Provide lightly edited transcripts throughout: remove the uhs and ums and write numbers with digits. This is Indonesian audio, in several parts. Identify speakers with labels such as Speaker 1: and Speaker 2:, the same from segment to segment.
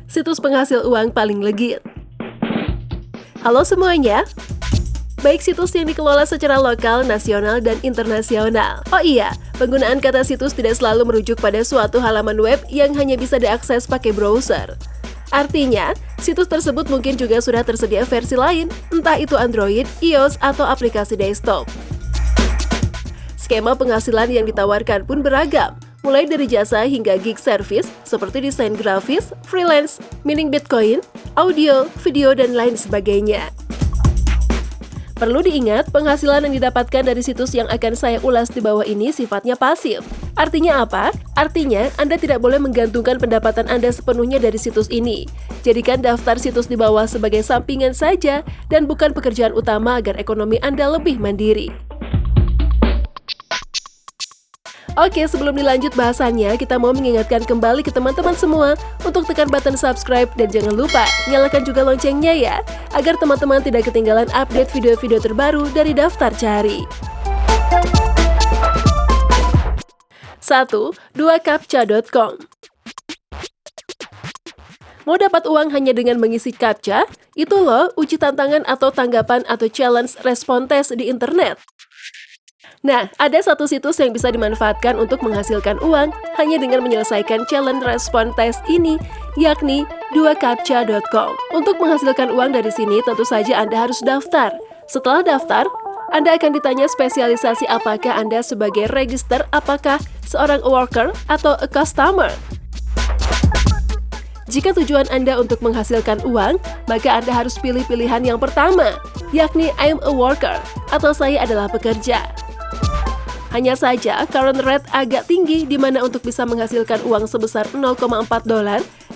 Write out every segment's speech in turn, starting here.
Speaker 1: situs penghasil uang paling legit. Halo semuanya, baik situs yang dikelola secara lokal, nasional, dan internasional. Oh iya, penggunaan kata situs tidak selalu merujuk pada suatu halaman web yang hanya bisa diakses pakai browser. Artinya, situs tersebut mungkin juga sudah tersedia versi lain, entah itu Android, iOS, atau aplikasi desktop. Skema penghasilan yang ditawarkan pun beragam, mulai dari jasa hingga gig service seperti desain grafis, freelance, mining Bitcoin, audio, video, dan lain sebagainya. Perlu diingat, penghasilan yang didapatkan dari situs yang akan saya ulas di bawah ini sifatnya pasif. Artinya apa? Artinya, Anda tidak boleh menggantungkan pendapatan Anda sepenuhnya dari situs ini. Jadikan daftar situs di bawah sebagai sampingan saja dan bukan pekerjaan utama agar ekonomi Anda lebih mandiri. Oke, sebelum dilanjut bahasannya, kita mau mengingatkan kembali ke teman-teman semua untuk tekan button subscribe dan jangan lupa nyalakan juga loncengnya ya, agar teman-teman tidak ketinggalan update video-video terbaru dari Daftar Cari. 1. 2captcha.com. Mau dapat uang hanya dengan mengisi captcha? Itu loh uji tantangan atau tanggapan atau challenge respon tes di internet. Nah, ada satu situs yang bisa dimanfaatkan untuk menghasilkan uang hanya dengan menyelesaikan challenge respon test ini, yakni 2captcha.com. Untuk menghasilkan uang dari sini, tentu saja Anda harus daftar. Setelah daftar, Anda akan ditanya spesialisasi apakah Anda sebagai register, apakah seorang worker atau a customer. Jika tujuan Anda untuk menghasilkan uang, maka Anda harus pilih pilihan yang pertama, yakni I'm a worker, atau saya adalah pekerja. Hanya saja, current rate agak tinggi di mana untuk bisa menghasilkan uang sebesar $0,4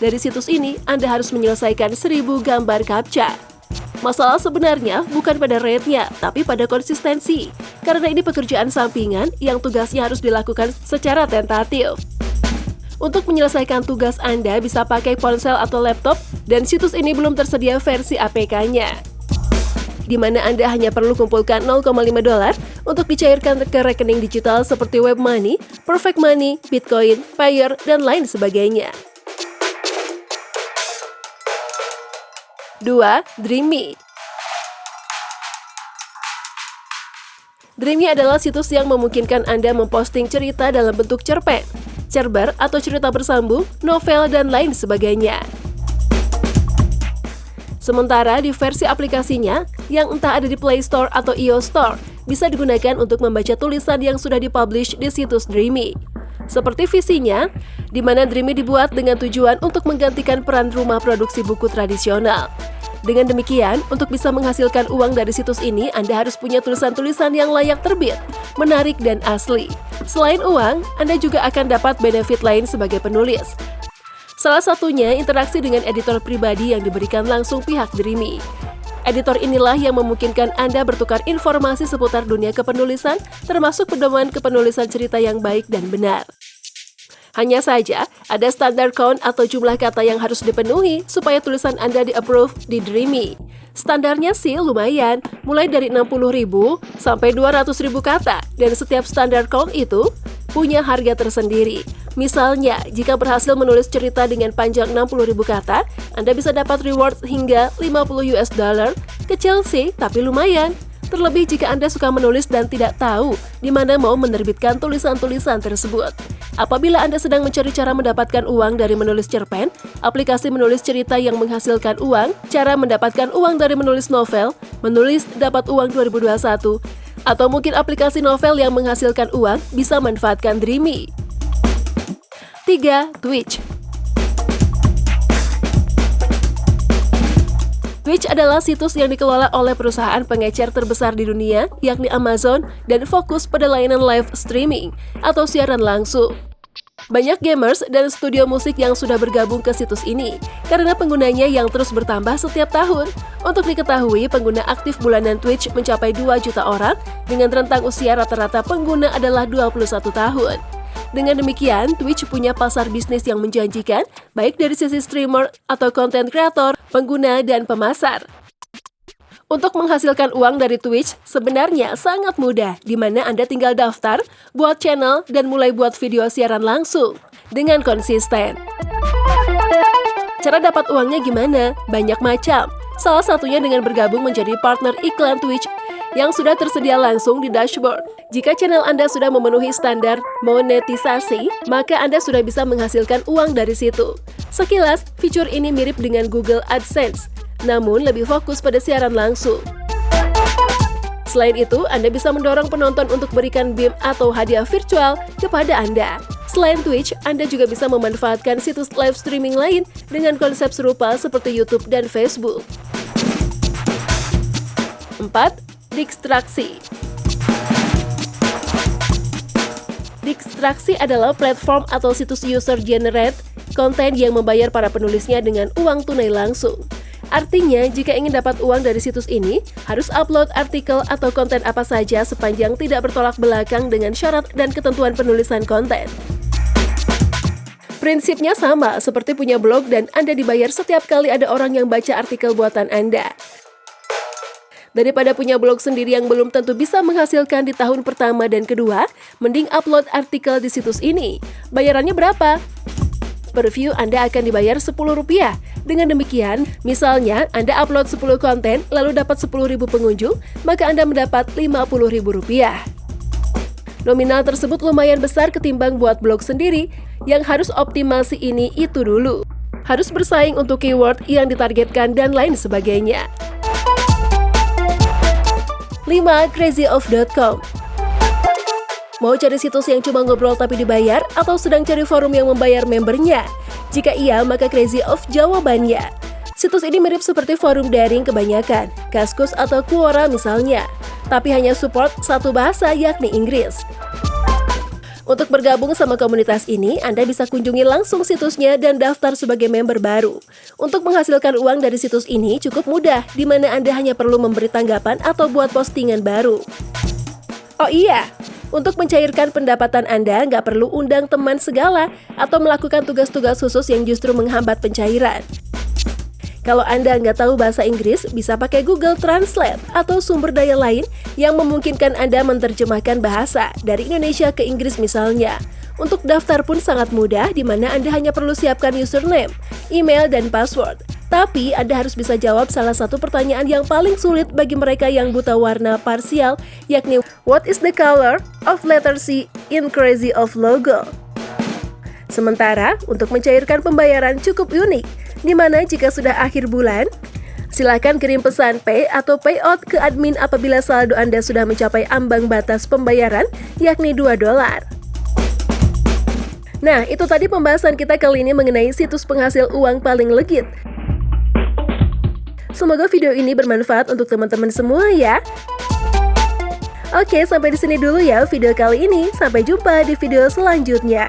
Speaker 1: dari situs ini, Anda harus menyelesaikan 1000 gambar captcha. Masalah sebenarnya bukan pada rate-nya, tapi pada konsistensi, karena ini pekerjaan sampingan yang tugasnya harus dilakukan secara tentatif. Untuk menyelesaikan tugas Anda bisa pakai ponsel atau laptop, dan situs ini belum tersedia versi APK-nya. Di mana Anda hanya perlu kumpulkan $0,5 untuk dicairkan ke rekening digital seperti Web Money, Perfect Money, Bitcoin, Payeer, dan lain sebagainya. 2. Dreamy. Dreamy adalah situs yang memungkinkan Anda memposting cerita dalam bentuk cerpen, cerber atau cerita bersambung, novel, dan lain sebagainya. Sementara di versi aplikasinya, yang entah ada di Play Store atau iOS Store, bisa digunakan untuk membaca tulisan yang sudah dipublish di situs Dreamy. Seperti visinya, di mana Dreamy dibuat dengan tujuan untuk menggantikan peran rumah produksi buku tradisional. Dengan demikian, untuk bisa menghasilkan uang dari situs ini, Anda harus punya tulisan-tulisan yang layak terbit, menarik, dan asli. Selain uang, Anda juga akan dapat benefit lain sebagai penulis. Salah satunya interaksi dengan editor pribadi yang diberikan langsung pihak Dreamy. Editor inilah yang memungkinkan Anda bertukar informasi seputar dunia kepenulisan, termasuk pedoman kepenulisan cerita yang baik dan benar. Hanya saja, ada standar count atau jumlah kata yang harus dipenuhi supaya tulisan Anda di-approve di Dreamy. Standarnya sih lumayan, mulai dari 60.000 sampai 200.000 kata, dan setiap standar count itu punya harga tersendiri. Misalnya, jika berhasil menulis cerita dengan panjang 60.000 kata, Anda bisa dapat reward hingga $50. Kecil sih, tapi lumayan. Terlebih jika Anda suka menulis dan tidak tahu di mana mau menerbitkan tulisan-tulisan tersebut. Apabila Anda sedang mencari cara mendapatkan uang dari menulis cerpen, aplikasi menulis cerita yang menghasilkan uang, cara mendapatkan uang dari menulis novel, menulis dapat uang 2021, atau mungkin aplikasi novel yang menghasilkan uang, bisa manfaatkan Dreamy. 3. Twitch. Twitch adalah situs yang dikelola oleh perusahaan pengecer terbesar di dunia, yakni Amazon, dan fokus pada layanan live streaming atau siaran langsung. Banyak gamers dan studio musik yang sudah bergabung ke situs ini, karena penggunanya yang terus bertambah setiap tahun. Untuk diketahui, pengguna aktif bulanan Twitch mencapai 2 juta orang, dengan rentang usia rata-rata pengguna adalah 21 tahun. Dengan demikian, Twitch punya pasar bisnis yang menjanjikan, baik dari sisi streamer atau content creator, pengguna, dan pemasar. Untuk menghasilkan uang dari Twitch sebenarnya sangat mudah, di mana Anda tinggal daftar, buat channel, dan mulai buat video siaran langsung dengan konsisten. Cara dapat uangnya gimana? Banyak macam. Salah satunya dengan bergabung menjadi partner iklan Twitch yang sudah tersedia langsung di dashboard. Jika channel Anda sudah memenuhi standar monetisasi, maka Anda sudah bisa menghasilkan uang dari situ. Sekilas, fitur ini mirip dengan Google AdSense, namun lebih fokus pada siaran langsung. Selain itu, Anda bisa mendorong penonton untuk berikan BIM atau hadiah virtual kepada Anda. Selain Twitch, Anda juga bisa memanfaatkan situs live streaming lain dengan konsep serupa seperti YouTube dan Facebook. 4. Distraksi. Distraksi adalah platform atau situs user-generate konten yang membayar para penulisnya dengan uang tunai langsung. Artinya, jika ingin dapat uang dari situs ini, harus upload artikel atau konten apa saja sepanjang tidak bertolak belakang dengan syarat dan ketentuan penulisan konten. Prinsipnya sama seperti punya blog dan Anda dibayar setiap kali ada orang yang baca artikel buatan Anda. Daripada punya blog sendiri yang belum tentu bisa menghasilkan di tahun pertama dan kedua, mending upload artikel di situs ini. Bayarannya berapa? Per view Anda akan dibayar Rp10. Dengan demikian, misalnya Anda upload 10 konten lalu dapat 10.000 pengunjung, maka Anda mendapat Rp50.000. Nominal tersebut lumayan besar ketimbang buat blog sendiri, yang harus optimasi ini itu dulu. Harus bersaing untuk keyword yang ditargetkan dan lain sebagainya. 5. Crazyoff.com. Mau cari situs yang cuma ngobrol tapi dibayar atau sedang cari forum yang membayar membernya? Jika iya, maka Crazyoff jawabannya. Situs ini mirip seperti forum daring kebanyakan, Kaskus atau Quora misalnya, tapi hanya support satu bahasa yakni Inggris. Untuk bergabung sama komunitas ini, Anda bisa kunjungi langsung situsnya dan daftar sebagai member baru. Untuk menghasilkan uang dari situs ini cukup mudah, di mana Anda hanya perlu memberi tanggapan atau buat postingan baru. Oh iya, untuk mencairkan pendapatan Anda nggak perlu undang teman segala atau melakukan tugas-tugas khusus yang justru menghambat pencairan. Kalau Anda nggak tahu bahasa Inggris, bisa pakai Google Translate atau sumber daya lain yang memungkinkan Anda menerjemahkan bahasa dari Indonesia ke Inggris misalnya. Untuk daftar pun sangat mudah, di mana Anda hanya perlu siapkan username, email, dan password. Tapi Anda harus bisa jawab salah satu pertanyaan yang paling sulit bagi mereka yang buta warna parsial, yakni what is the color of letter C in Crazyoff logo? Sementara, untuk mencairkan pembayaran cukup unik, di mana jika sudah akhir bulan, silakan kirim pesan pay atau payout ke admin apabila saldo Anda sudah mencapai ambang batas pembayaran, yakni $2. Nah, itu tadi pembahasan kita kali ini mengenai situs penghasil uang paling legit. Semoga video ini bermanfaat untuk teman-teman semua ya. Oke, sampai di sini dulu ya video kali ini. Sampai jumpa di video selanjutnya.